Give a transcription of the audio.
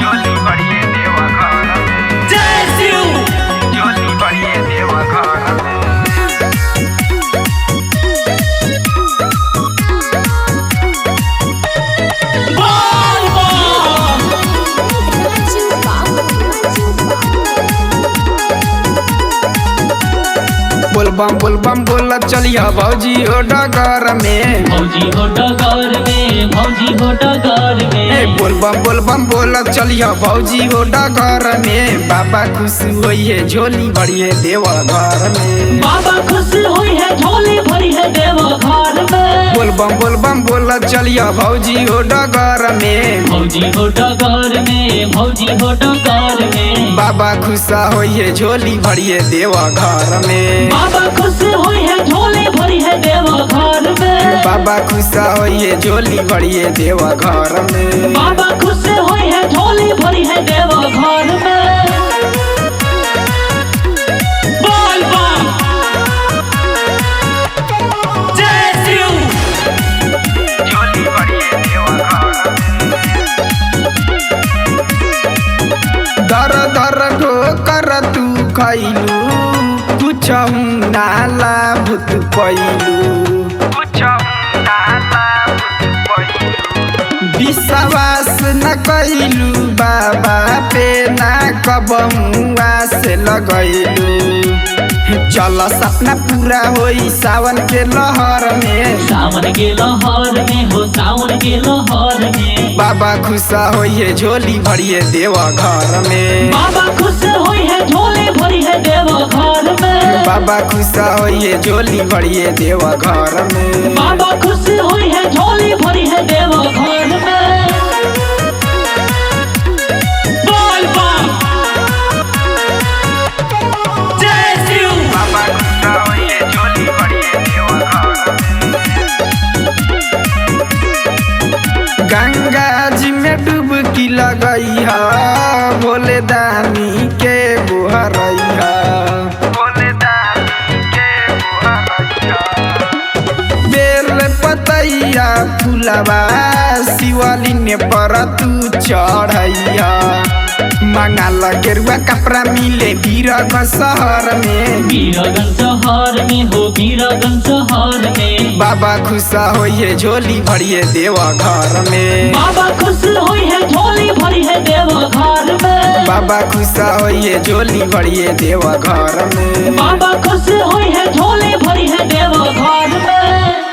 जोली बढ़िए देवा घर जय शिव जोली बढ़िए देवा घर बोलबम बोल चलिया भौजी हो डगर में भौजी हो डगर में भौजी हो डगर में बोलबम बोल चलिया भौजी हो डगर में बाबा खुश होई है झोली बढ़िए देवा घर में बाबा खुश हुई है झोली भरी है देवा घर में बोलबम बोल चलिया भौजी हो डगर में भौजी हो डगर में भौजी हो डगर में बाबा खुशा होई है झोली बढ़िए देवा घर में बाबा खुश हुई है झोली भरी है देवा घर में बाबा खुशा होई है झोली बढ़िए देवा घर में बाबा खुश हुई है झोली भरी है देवा घर में बोल बम जय शिव जोली बढ़िए देवा घर दर ठोकर तू खैलू कुछ नाला भूत पैलू कुछ नाला विश्वास न कैलू बाबा पे ना कबमुआ से लगैलू चल सपना पूरा होई सावन के लहर में सावन के लहर में हो सावन के लहर में बाबा खुशा होई है झोली भरिए देवा घर में बाबा खुश हुई है झोली भरी है देवा घर में बाबा खुशा होई है झोली भरिए देवा घर में बाबा खुश हुई है झोली भरी है देवा घर में बोल बम जय शिव बाबा खुशा होई है जोली बढ़िए देवा गंगा जी में डुबकी लगई है भोले दानी के बुहरैया बोले दानी के बुहरैया बेल पतैया फुलवा शिवलिंग पर तू चढ़ैया मंगाल गेरुआ कपड़ा मिले बीरगंज शहर में बीरगंज शहर में हो बीरगंज शहर में बाबा खुशा होई है झोली भरिए देवा घर में बाबा खुश हुई है झोली भरी है देवा घर में बाबा खुशा होई है झोली भरिए देवा घर में बाबा खुश हुई है झोली भरी है देवा घर में